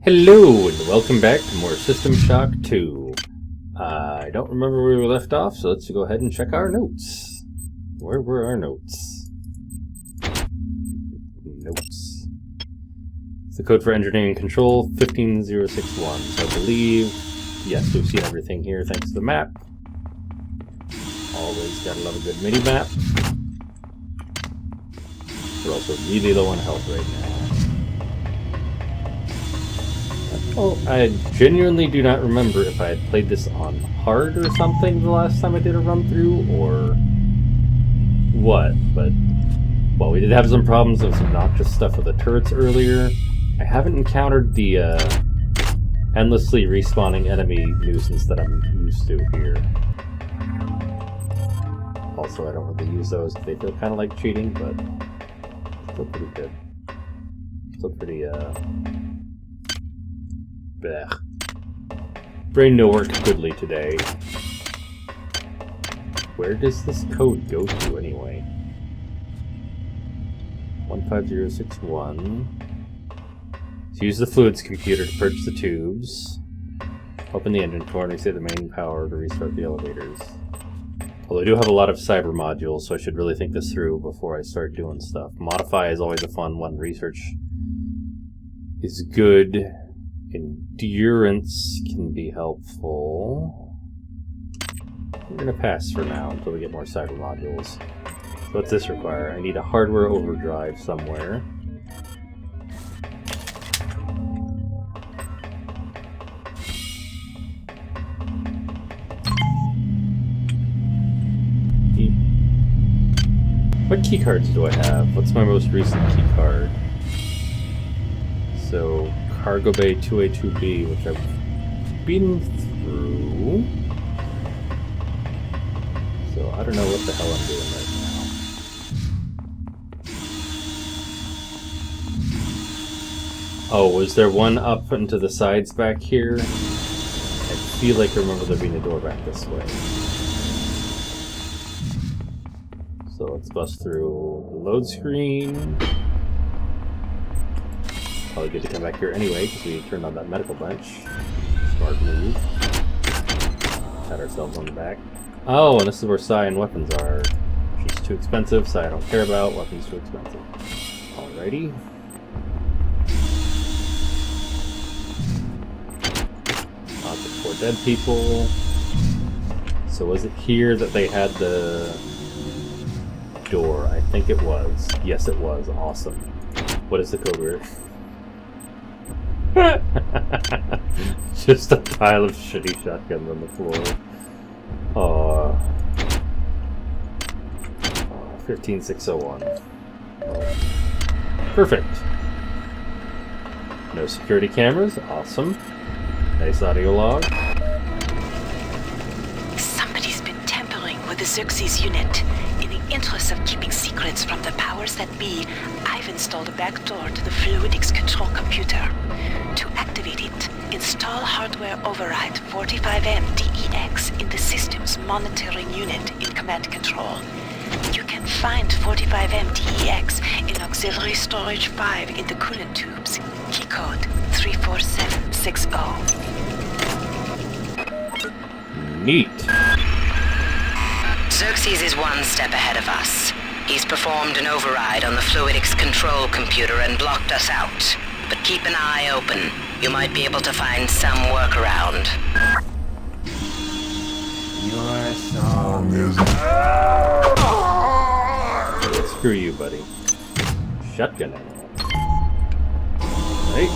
Hello, and welcome back to more System Shock 2. I don't remember where we left off, so let's go ahead and check our notes. Where were our notes? Notes. It's the code for engineering control, 15061. So I believe, yes, we've seen everything here thanks to the map. Always gotta love a good mini-map. We're also really low on health right now. Oh, I genuinely do not remember if I had played this on hard or something the last time I did a run-through, or what, but, well, we did have some problems with some noxious stuff with the turrets earlier. I haven't encountered the, endlessly respawning enemy nuisance that I'm used to here. Also, I don't really use those. They feel kind of like cheating, but still pretty good. Still pretty, blech. Brain no work goodly today. Where does this code go to anyway? 15061. So use the fluids computer to purge the tubes. Open the engine door and reset the main power to restart the elevators. Although I do have a lot of cyber modules, so I should really think this through before I start doing stuff. Modify is always a fun one. Research is good. Endurance can be helpful. We're going to pass for now until we get more cyber modules. So what's this require? I need a hardware overdrive somewhere. What keycards do I have? What's my most recent keycard? So, Cargo Bay 2A, 2B, which I've been through. So, I don't know what the hell I'm doing right now. Oh, was there one up into the sides back here? I feel like I remember there being a door back this way. So let's bust through the load screen. Probably good to come back here anyway, because we turned on that medical bench. Smart move. Pat ourselves on the back. Oh, and this is where psi and weapons are. She's too expensive, psi I don't care about, weapons too expensive. Alrighty. Lots of poor dead people. So was it here that they had the door? I think it was. Yes, it was. Awesome. What is the code word? Just a pile of shitty shotguns on the floor. 15601. Oh. Perfect. No security cameras. Awesome. Nice audio log. Somebody's been tampering with the Xerxes unit. In the interest of keeping secrets from the powers that be, I've installed a backdoor to the fluidics control computer. To activate it, install hardware override 45M DEX in the system's monitoring unit in command control. You can find 45M DEX in auxiliary storage 5 in the coolant tubes. Keycode 34760. Neat. Xerxes is one step ahead of us. He's performed an override on the fluidics control computer and blocked us out. But keep an eye open. You might be able to find some workaround. Your song is... Screw you, buddy. Shotgun ammo. Right.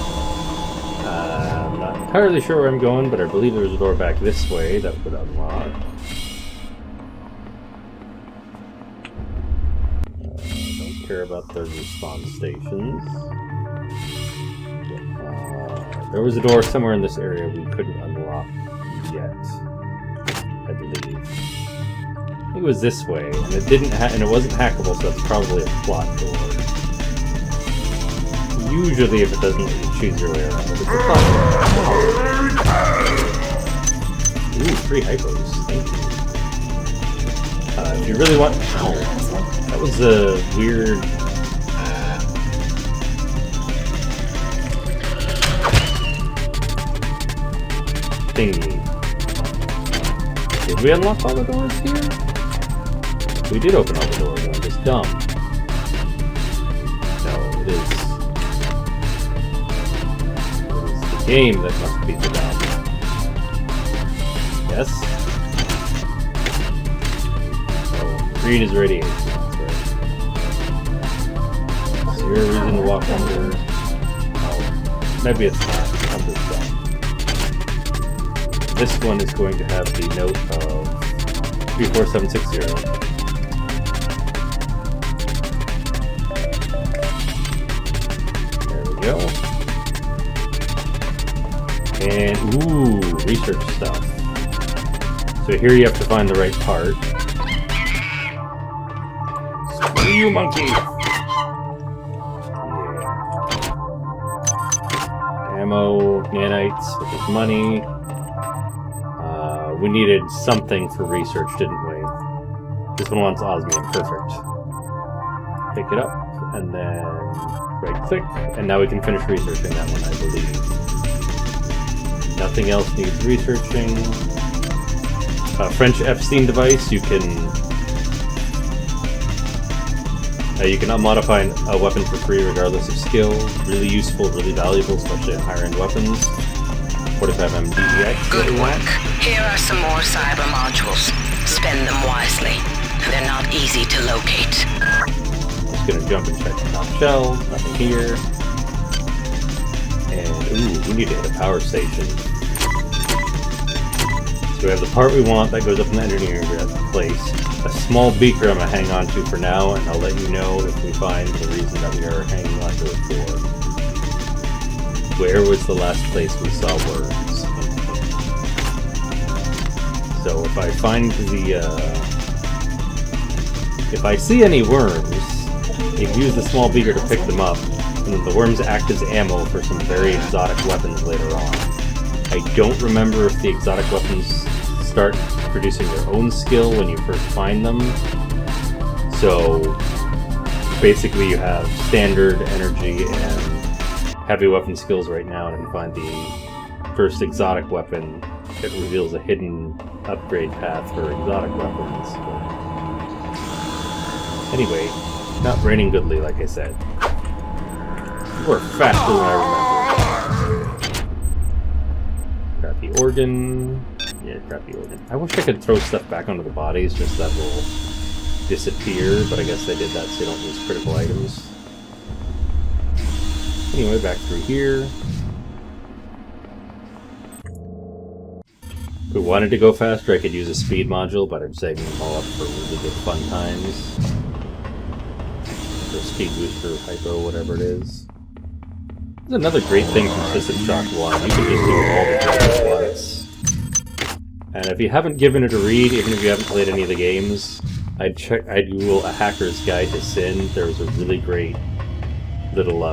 I'm not entirely sure where I'm going, but I believe there's a door back this way that would unlock. Don't care about the respawn stations. There was a door somewhere in this area we couldn't unlock yet, I believe. I think it was this way, and it didn't and it wasn't hackable, so it's probably a plot door. Usually, if it doesn't let you choose your way around, it's a plot door. Ooh, 3 hypos. Thank you. If you really want, that was a weird. thingy. Did we unlock all the doors here? We did open all the doors, I'm just dumb. No, it is the game that must be the dumb. Yes? Oh, green is radiation, that's right. Is there a reason to walk under? Oh, maybe it's not. I'm just dumb. This one is going to have the note of 34760. There we go. And, ooh, research stuff. So here you have to find the right part. Screw you, monkey! Yeah. Ammo, nanites, which is money. We needed something for research, didn't we? This one wants osmium, perfect. Pick it up, and then right-click, and now we can finish researching that one, I believe. Nothing else needs researching. French Epstein device, you can unmodify a weapon for free regardless of skill. Really useful, really valuable, especially in higher-end weapons. 45mm DEX. Good work. Here are some more cyber modules. Spend them wisely. They're not easy to locate. Just gonna jump and check the top shelf. Nothing here. And ooh, we need to hit a power station. So we have the part we want that goes up in the engineering place. A small beaker I'm gonna hang on to for now, and I'll let you know if we find the reason that we are hanging on to it for. Where was the last place we saw worms? So if I find if I see any worms, you can use the small beaker to pick them up, and the worms act as ammo for some very exotic weapons later on. I don't remember if the exotic weapons start producing their own skill when you first find them. So basically you have standard, energy, and heavy weapon skills right now, and find the first exotic weapon that reveals a hidden upgrade path for exotic weapons. Anyway, not raining goodly, like I said. You are faster than I remember. Crappy organ. Yeah, crappy organ. I wish I could throw stuff back onto the bodies, just that will disappear, but I guess they did that so you don't lose critical items. Anyway, back through here. If we wanted to go faster, I could use a speed module, but I'm saving them all up for really good fun times. Or speed booster, hypo, whatever it is. There's another great thing from SShock2. You can just do all the things at once. And if you haven't given it a read, even if you haven't played any of the games, I'd Google A Hacker's Guide to Sin. There's a really great little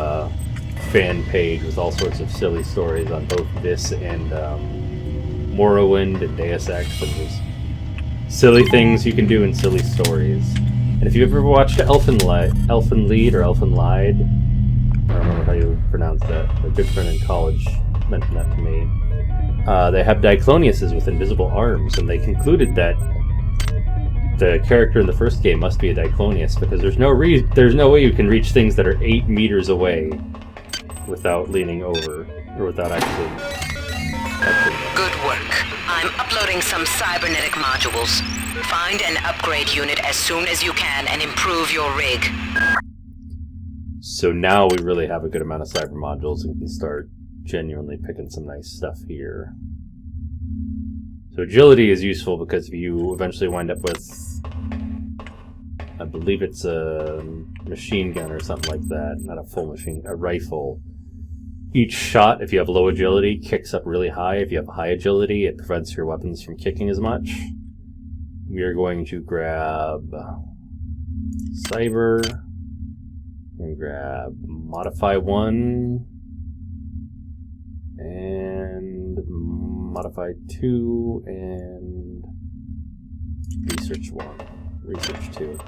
fan page with all sorts of silly stories on both this and Morrowind and Deus Ex, and there's silly things you can do in silly stories. And if you've ever watched Elfen Lied, I don't remember how you pronounce that. A good friend in college mentioned that to me. They have Dicloniuses with invisible arms, and they concluded that the character in the first game must be a Diclonius, because there's no way you can reach things that are 8 meters away without leaning over, or without actually. Good work. I'm uploading some cybernetic modules. Find an upgrade unit as soon as you can and improve your rig. So now we really have a good amount of cyber modules and can start genuinely picking some nice stuff here. So agility is useful because if you eventually wind up with, I believe it's a machine gun or something like that, not a full machine, a rifle. Each shot, if you have low agility, kicks up really high. If you have high agility, it prevents your weapons from kicking as much. We are going to grab Cyber, and grab Modify 1, and Modify 2, and Research 1, Research 2.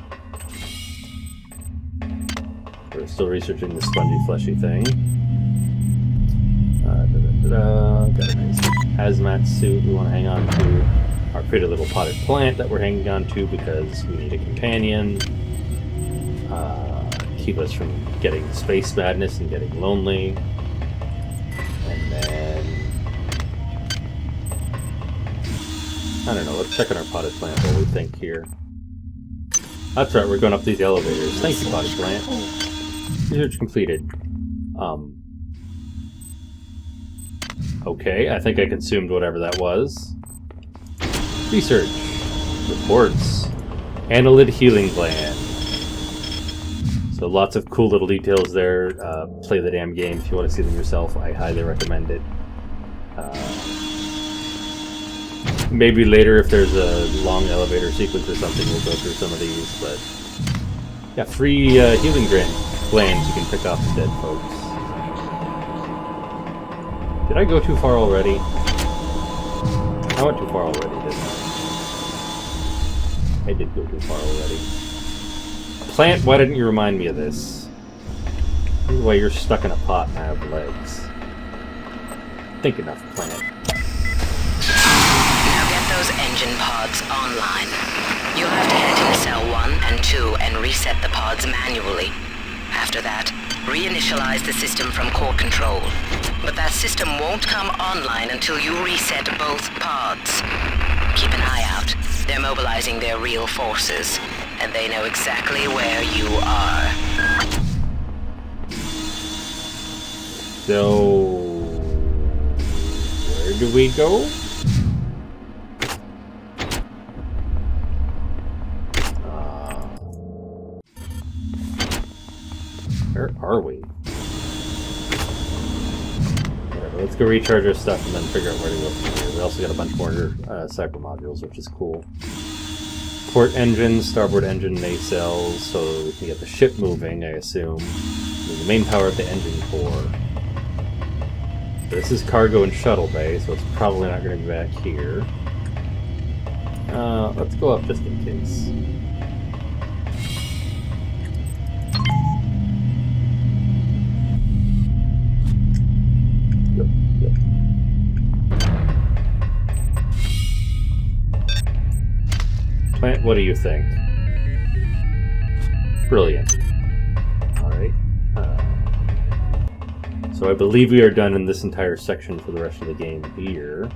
We're still researching the spongy, fleshy thing. Got a nice hazmat suit we want to hang on to. Our pretty little potted plant that we're hanging on to because we need a companion. Keep us from getting space madness and getting lonely. And then... I don't know, let's check on our potted plant what we think here. That's right, we're going up these elevators. Thank you, potted plant. Research completed. Okay, I think I consumed whatever that was. Research. Reports. Annelid healing gland. So lots of cool little details there. Play the damn game if you want to see them yourself. I highly recommend it. Maybe later if there's a long elevator sequence or something we'll go through some of these, but... Yeah, free healing glands you can pick off the dead folks. Did I go too far already? I went too far already, didn't I? I did go too far already. Plant, why didn't you remind me of this? Why you're stuck in a pot and I have legs. Think enough, plant. Now get those engine pods online. You'll have to head into cell 1 and 2 and reset the pods manually. After that, reinitialize the system from core control. But that system won't come online until you reset both pods. Keep an eye out. They're mobilizing their real forces, and they know exactly where you are. So... where do we go? Where are we? Whatever, let's go recharge our stuff and then figure out where to go from here. We also got a bunch more cyber modules, which is cool. Port engine, starboard engine, nacelles, so we can get the ship moving, I assume. The main power of the engine core. So this is cargo and shuttle bay, so it's probably not going to be back here. Let's go up just in case. Plant, what do you think? Brilliant. Alright. So I believe we are done in this entire section for the rest of the game here.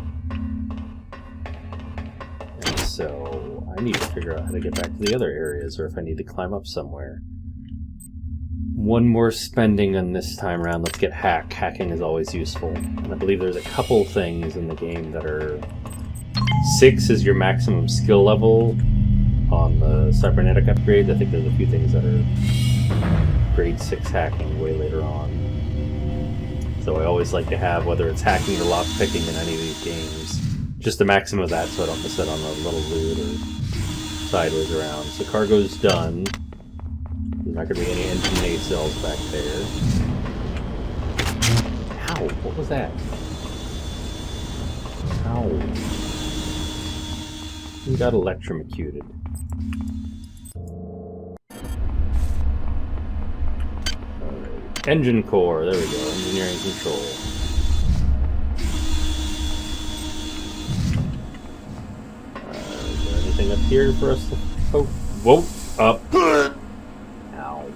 And so I need to figure out how to get back to the other areas, or if I need to climb up somewhere. One more spending on this time around. Let's get hack. Hacking is always useful. And I believe there's a couple things in the game that are... 6 is your maximum skill level on the cybernetic upgrades. I think there's a few things that are grade 6 hacking way later on. So I always like to have, whether it's hacking or lockpicking in any of these games, just the maximum of that so I don't miss out on a little loot or sideways around. So cargo's done. There's not going to be any engine nacelles back there. Ow! What was that? Ow. We got electrocuted. Alright. Engine core, there we go. Engineering control. Is there anything up here for us to... Oh, whoa! Up! Ow.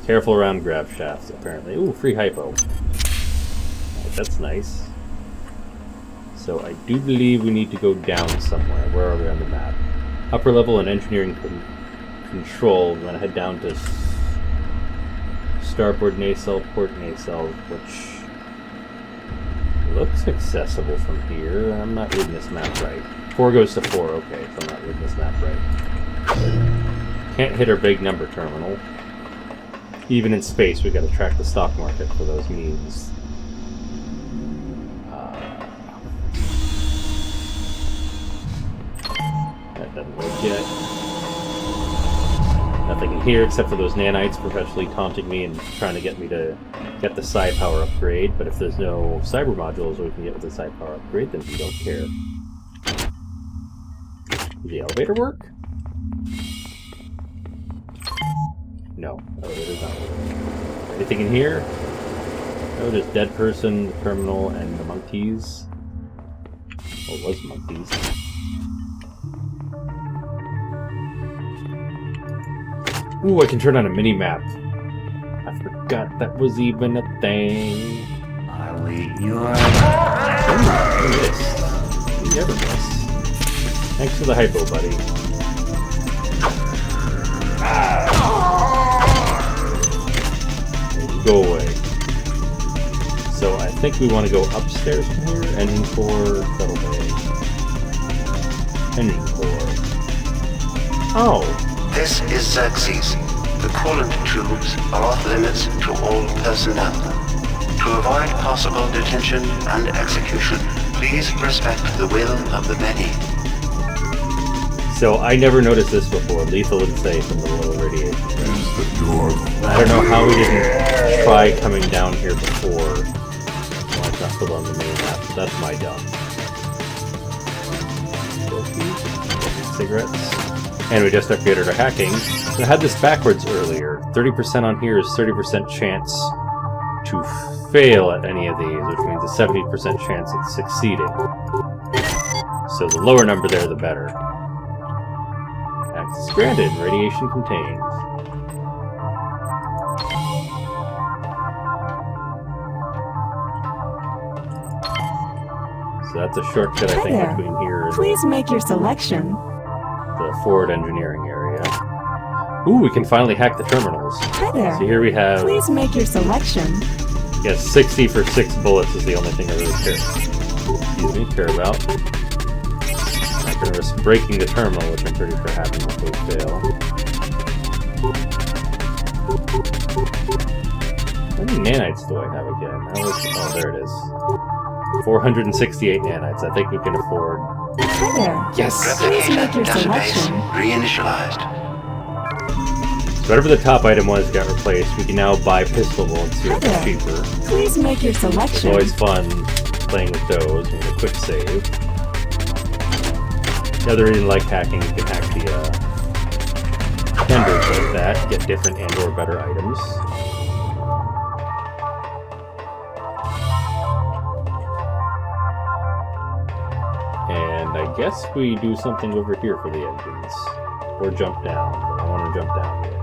Careful around grab shafts, apparently. Ooh, free hypo. Right, that's nice. So I do believe we need to go down somewhere. Where are we on the map? Upper level and engineering control. We're going to head down to starboard nacelle, port nacelle, which looks accessible from here. I'm not reading this map right. 4 goes to 4. Okay, so I'm not reading this map right. Can't hit our big number terminal. Even in space, we've got to track the stock market for those means. That doesn't work yet. Nothing in here except for those nanites perpetually taunting me and trying to get me to get the psi power upgrade, but if there's no cyber modules we can get with the psi power upgrade, then we don't care. Does the elevator work? No, elevator's not working. Anything in here? Oh, this dead person, the terminal, and the monkeys. Well, it was monkeys. Ooh, I can turn on a mini-map. I forgot that was even a thing. I'll eat your... Oh, you missed. You never miss. Thanks for the hypo, buddy. Go away. So I think we want to go upstairs from here. Engine core, shuttle bay. Engine core. Oh. This is Xerxes. The coolant tubes are off limits to all personnel. To avoid possible detention and execution, please respect the will of the many. So I never noticed this before. Lethal and safe from the little radiation. I don't know how we didn't try coming down here before. Well, it's not still on the main map, so that's my dumb. Cigarettes. And we just upgraded our hacking. I had this backwards earlier. 30% on here is 30% chance to fail at any of these, which means a 70% chance at succeeding. So the lower number there, the better. Access granted. Radiation contained. So that's a shortcut, I think, between here and Please make your selection. the forward engineering area. Ooh, we can finally hack the terminals. Hi there. So here we have... Please make your selection. Yes, 60 for 6 bullets is the only thing I really care about. I'm not going to risk breaking the terminal, which I'm pretty sure happens if we fail. How many nanites do I have again? Oh, there it is. 468 nanites. I think we can afford... Hi there. Yes! Please make your Database selection. reinitialized. So whatever the top item was got replaced. We can now buy pistol bullets here Hi for there. cheaper. Please make your It's selection. always fun playing with those with a quick save. The other reason I like hacking, you can hack the tenders like that, get different and or better items. And I guess we do something over here for the engines. Or jump down, but I want to jump down here.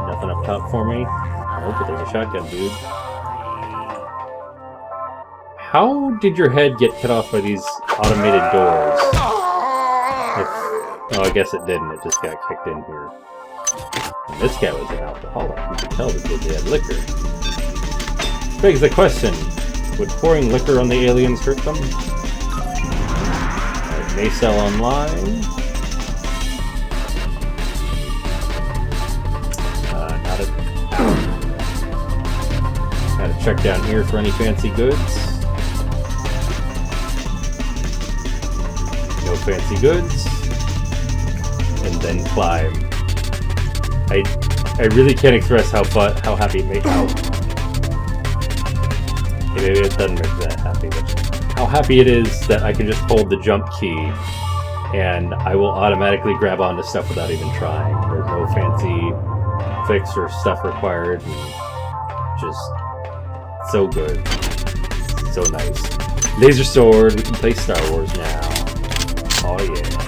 Nothing up top for me? Oh, but there's a shotgun, dude. How did your head get cut off by these automated doors? Oh, I guess it didn't. It just got kicked in here. And this guy was an alcoholic. You could tell because they had liquor. Begs the question, would pouring liquor on the aliens hurt them? May sell online. Gotta check down here for any fancy goods. No fancy goods. And then climb. I really can't express how happy it made. Maybe it doesn't make that happy, but how happy it is that I can just hold the jump key and I will automatically grab onto stuff without even trying. There's no fancy fix or stuff required. And just so good. So nice. Laser sword, we can play Star Wars now. Oh yeah.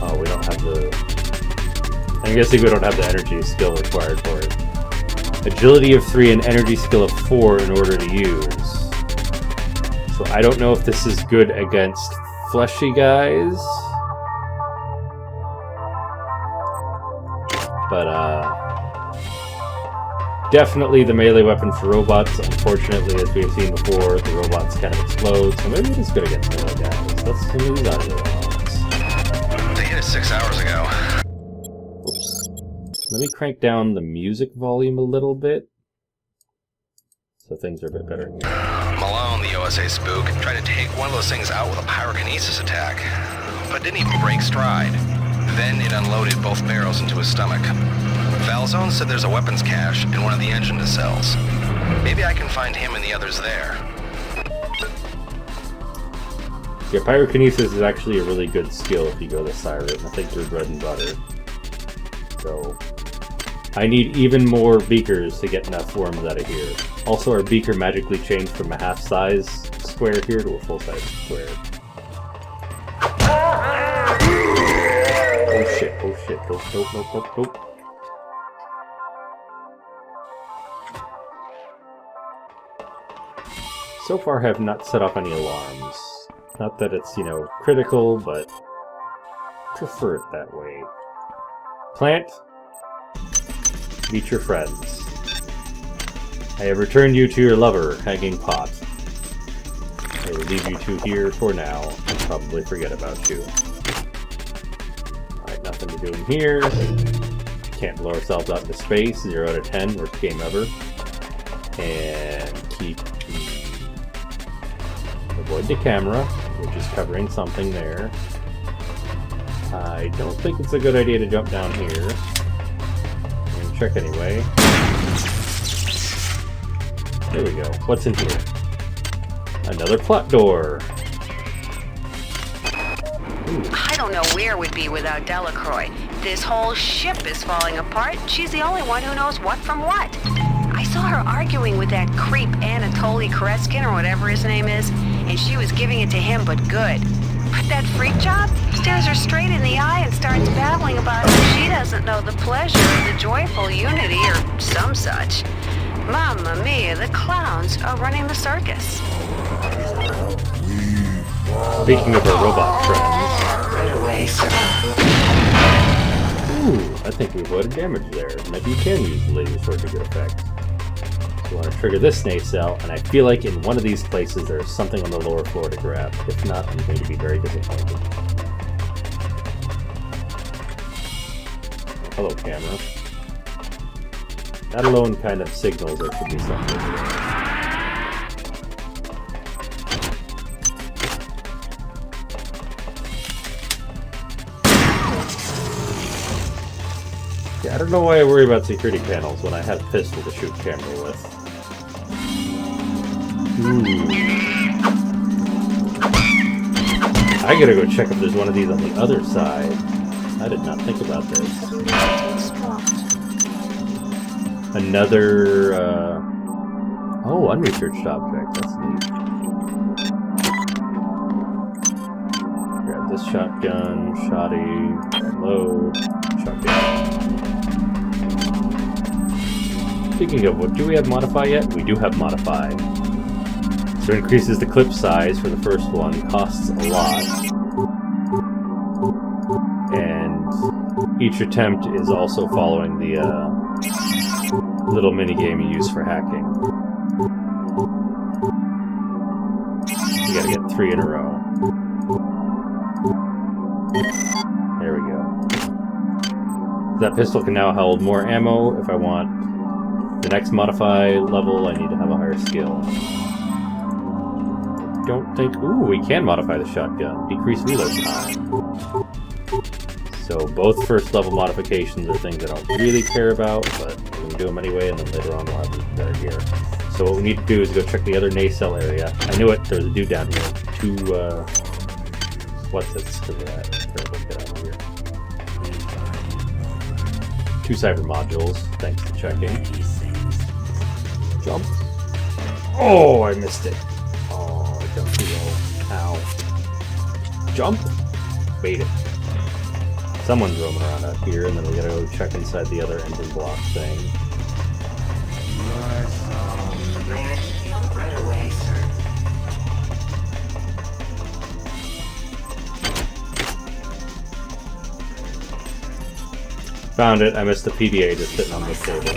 Oh, we don't have the... I'm guessing we don't have the energy skill required for it. Agility of 3 and energy skill of 4 in order to use. So I don't know if this is good against fleshy guys. But, definitely the melee weapon for robots. Unfortunately, as we have seen before, the robots kind of explode. So maybe it is good against melee guys. Let's move these audio logs. They hit us 6 hours ago. Oops. Let me crank down the music volume a little bit. So things are a bit better here. Malone, the OSA spook, tried to take one of those things out with a pyrokinesis attack, but didn't even break stride. Then it unloaded both barrels into his stomach. Falzone said there's a weapons cache in one of the engine nacelles. Maybe I can find him and the others there. Yeah, pyrokinesis is actually a really good skill if you go to Siren. I think they're bread and butter. So, I need even more beakers to get enough worms out of here. Also, our beaker magically changed from a half-size square here to a full-size square. Oh shit, oh shit. Nope. So far, have not set off any alarms. Not that it's, you know, critical, but prefer it that way. Plant, meet your friends. I have returned you to your lover, Hanging Pot. I will leave you two here for now, and probably forget about you. Alright, nothing to do in here. Can't blow ourselves out into space. 0 out of 10, worst game ever. And keep avoid the camera, which is covering something there. I don't think it's a good idea to jump down here. I'm gonna check anyway. There we go. What's in here? Another plot door. Ooh. I don't know where we'd be without Delacroix. This whole ship is falling apart. She's the only one who knows what from what. I saw her arguing with that creep Anatoly Koretskin or whatever his name is, and she was giving it to him, but good. But that freak job stares her straight in the eye and starts babbling about how she doesn't know the pleasure of the joyful unity or some such. Mamma mia, the clowns are running the circus. Speaking of our robot friends. Right away, sir. Ooh, I think we avoided damage there. Maybe you can use the laser sword to good effect. So I want to trigger this nacelle, and I feel like in one of these places there's something on the lower floor to grab. If not, I'm going to be very disappointed. Hello, camera. That alone kind of signals there should be something. Yeah, I don't know why I worry about security panels when I have a pistol to shoot camera with. Ooh. I gotta go check if there's one of these on the other side. I did not think about this. Another, oh, unresearched object. That's neat. Grab this shotgun, shoddy, load, shotgun. Speaking of, what do we have modify yet? We do have modify. So it increases the clip size for the first one, costs a lot. And each attempt is also following the, little minigame you use for hacking. You gotta get 3 in a row. There we go. That pistol can now hold more ammo. If I want the next modify level, I need to have a higher skill. Don't think... Ooh, we can modify the shotgun. Decrease reload time. So both first level modifications are things I don't really care about, but we're going to do them anyway, and then later on we'll have better gear. So what we need to do is go check the other nacelle area. I knew it, there's a dude down here. 2, what's this? Get out of here. 2 cyber modules, thanks for checking. Jump. Oh, I missed it. Oh, I jumped too low. Ow. Jump. Bait it. Someone's roaming around out here, and then we gotta go check inside the other engine block thing. Right away, sir. Found it. I missed the PDA just sitting on the table.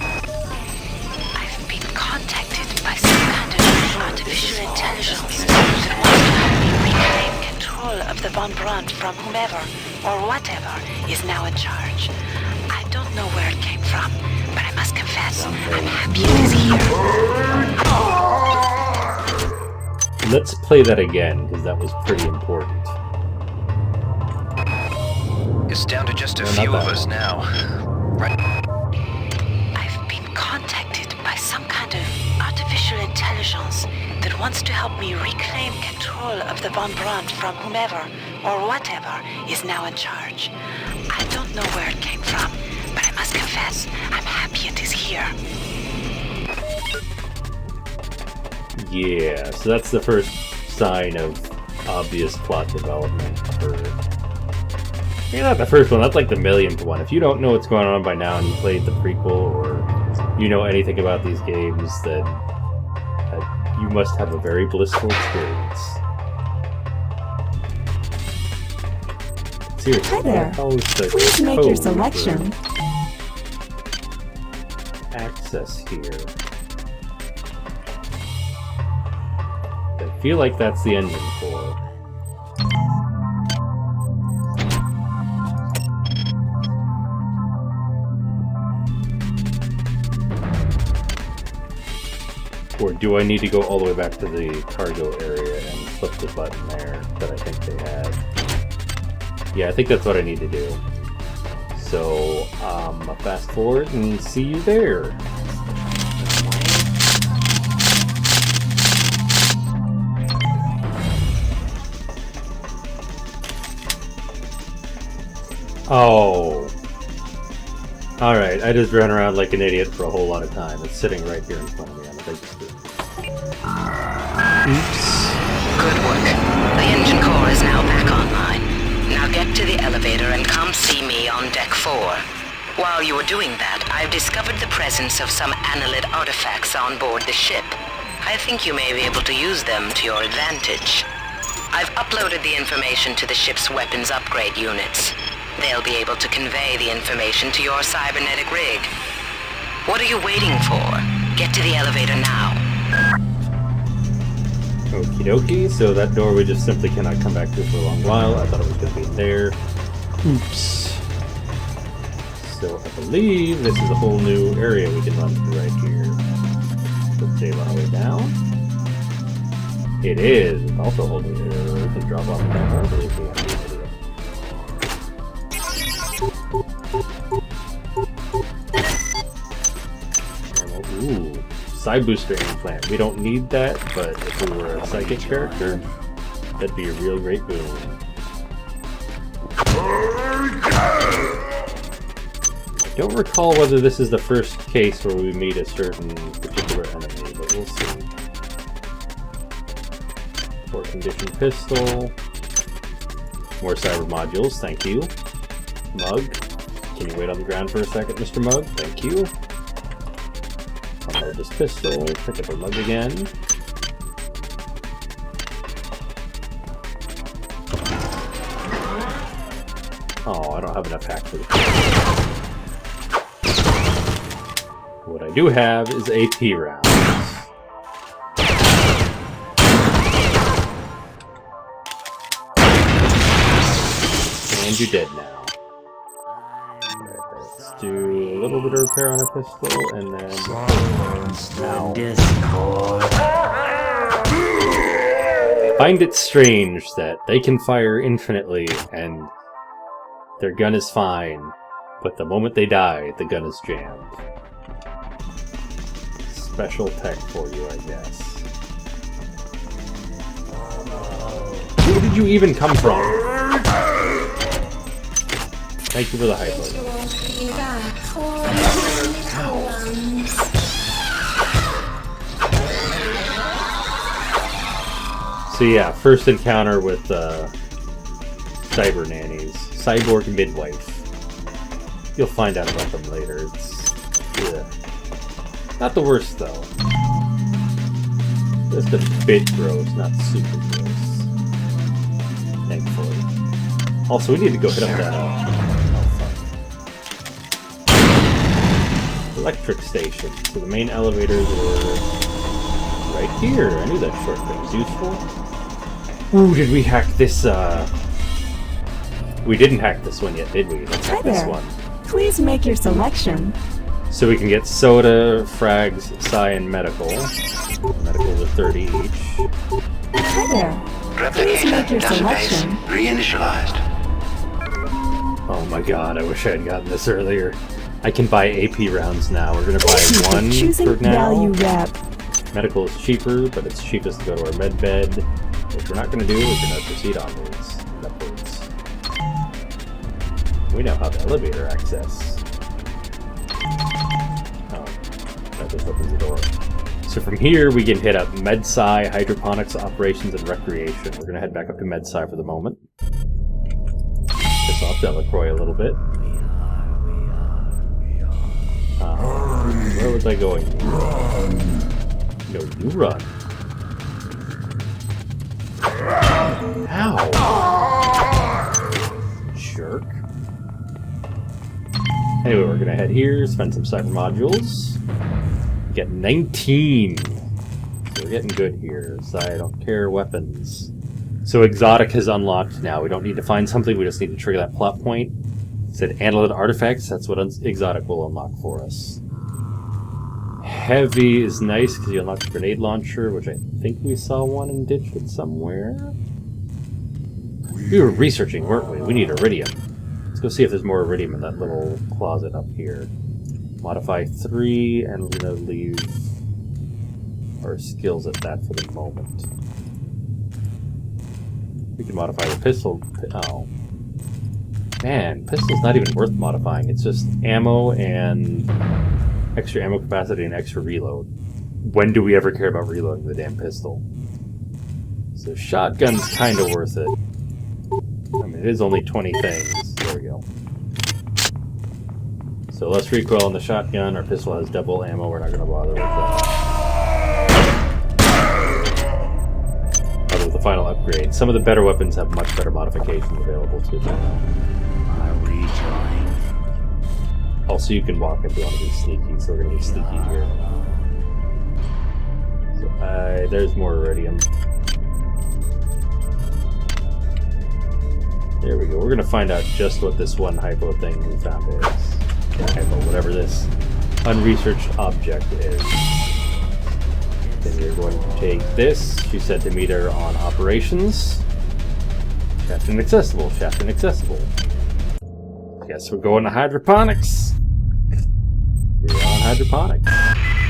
I've been contacted by some kind of artificial intelligence that wants to help me reclaim control of the Von Braun from whomever or whatever is now in charge. I don't know where it came from, but I must confess, I'm happy it is here. Let's play that again, because that was pretty important. It's down to just a few of us now. Right. I've been contacted by some kind of artificial intelligence that wants to help me reclaim control of the Von Braun from whomever or whatever is now in charge. I don't know where it came from, but I must confess, I'm happy Yeah, so that's the first sign of obvious plot development for... Maybe not the first one, that's like the millionth one. If you don't know what's going on by now and you played the prequel, or you know anything about these games, then you must have a very blissful experience. Seriously, Hi there. Please make your selection. Access here. I feel like that's the engine core. Or do I need to go all the way back to the cargo area and flip the button there that I think they had? Yeah, I think that's what I need to do. So, I'll fast forward and see you there. Oh. Alright, I just ran around like an idiot for a whole lot of time. It's sitting right here in front of me on the big screen. Oops. Good work. The engine core is now back online. Now get to the elevator and come see me on deck 4. While you were doing that, I've discovered the presence of some analyte artifacts on board the ship. I think you may be able to use them to your advantage. I've uploaded the information to the ship's weapons upgrade units. They'll be able to convey the information to your cybernetic rig. What are you waiting for? Get to the elevator now. Okie dokie, so that door we just simply cannot come back to for a long while. I thought it was going to be in there. Oops. So I believe this is a whole new area we can run through right here. Let's save on our way down. It is. It's also a whole new area we can drop off the back. I believe we have to do it. Ooh, side booster implant. We don't need that, but if we were a psychic character, that'd be a real great boon. I don't recall whether this is the first case where we meet a certain particular enemy, but we'll see. Port condition pistol. More cyber modules, thank you. Mug. Can you wait on the ground for a second, Mr. Mug? Thank you. Unload this pistol, pick up a mug again. Oh, I don't have enough hack for the pistol. What I do have is AP rounds. And you're dead now. Let's do a little bit of repair on our pistol, and then... Now. I find it strange that they can fire infinitely, and their gun is fine, but the moment they die, the gun is jammed. Special tech for you, I guess. Where did you even come from? Thank you for the hype. So yeah, first encounter with cyber nannies. Cyborg midwife. You'll find out about them later. It's not the worst though. Just a bit gross, not super gross. Thankfully. Also, we need to go hit up that electric station. So the main elevators are right here. I knew that shortcut was useful. Ooh, did we hack this? We didn't hack this one yet, did we? Let's hack this one. Please make your selection. So we can get soda, frags, psi, and medical. Medicals are 30 each. Hi there. Please make your selection. Reinitialized. Oh my god, I wish I had gotten this earlier. I can buy AP rounds now. We're gonna buy one for now. Value wrap. Medical is cheaper, but it's cheapest to go to our med bed. Which we're not gonna do, we're gonna proceed onwards and upwards. We now have elevator access. Oh, that just opens the door. So from here, we can hit up MedSci, hydroponics operations, and recreation. We're going to head back up to MedSci for the moment. Piss off Delacroix a little bit. Where was I going? No, you run. Ow! Jerk. Anyway, we're going to head here, spend some cyber modules. Get 19. So we're getting good here. So I don't care weapons. So exotic has unlocked now. We don't need to find something. We just need to trigger that plot point. It said analyze artifacts. That's what exotic will unlock for us. Heavy is nice because you unlock the grenade launcher, which I think we saw one in Ditchwood somewhere. We were researching, weren't we? We need iridium. Let's go see if there's more iridium in that little closet up here. Modify 3, and we're going to leave our skills at that for the moment. We can modify the pistol. Oh. Man, pistol's not even worth modifying. It's just ammo and extra ammo capacity and extra reload. When do we ever care about reloading the damn pistol? So shotgun's kind of worth it. I mean, it is only 20 things. There we go. So less recoil on the shotgun. Our pistol has double ammo. We're not going to bother with that. Other with the final upgrade. Some of the better weapons have much better modifications available to them. Also, you can walk if you want to be sneaky, so we're going to be sneaky here. So, there's more iridium. There we go. We're going to find out just what this one hypo thing we found is. Hypo, whatever this unresearched object is. Then we're going to take this. She said to meet her on operations. Shaft inaccessible. Shaft inaccessible. Guess we're going to hydroponics. We're on hydroponics.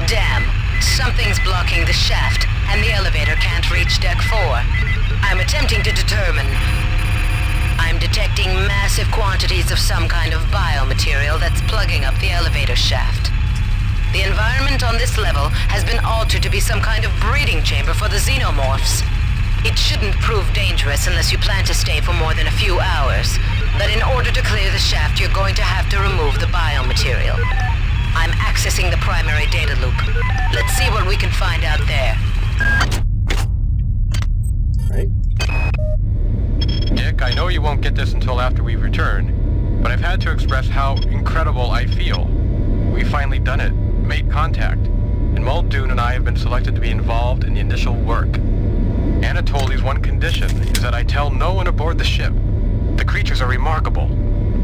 Damn. Something's blocking the shaft, and the elevator can't reach deck 4. I'm attempting to determine. I'm detecting massive quantities of some kind of biomaterial that's plugging up the elevator shaft. The environment on this level has been altered to be some kind of breeding chamber for the xenomorphs. It shouldn't prove dangerous unless you plan to stay for more than a few hours. But in order to clear the shaft, you're going to have to remove the biomaterial. I'm accessing the primary data loop. Let's see what we can find out there. Right. Dick, I know you won't get this until after we return, but I've had to express how incredible I feel. We've finally done it, made contact, and Muldoon and I have been selected to be involved in the initial work. Anatoly's one condition is that I tell no one aboard the ship. The creatures are remarkable.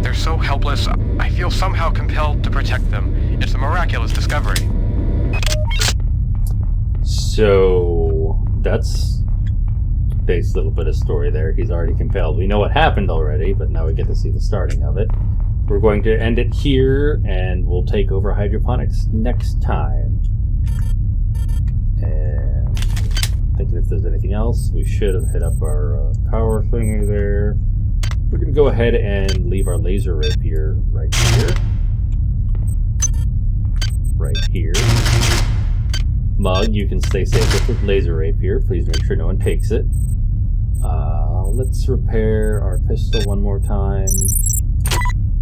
They're so helpless, I feel somehow compelled to protect them. It's a miraculous discovery. So, that's base little bit of story there. He's already compelled. We know what happened already, but now we get to see the starting of it. We're going to end it here, and we'll take over hydroponics next time. And thinking if there's anything else, we should have hit up our power thingy there. We're going to go ahead and leave our laser rapier right here. Right here. Mug, you can stay safe with laser rapier. Please make sure no one takes it. Let's repair our pistol one more time.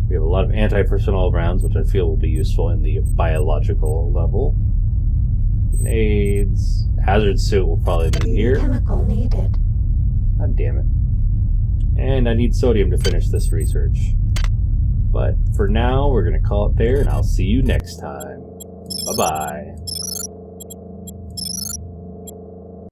We have a lot of anti-personnel rounds, which I feel will be useful in the biological level. Grenades. Hazard suit will probably be here. Chemical needed. God damn it. And I need sodium to finish this research. But for now, we're going to call it there, and I'll see you next time. Bye-bye.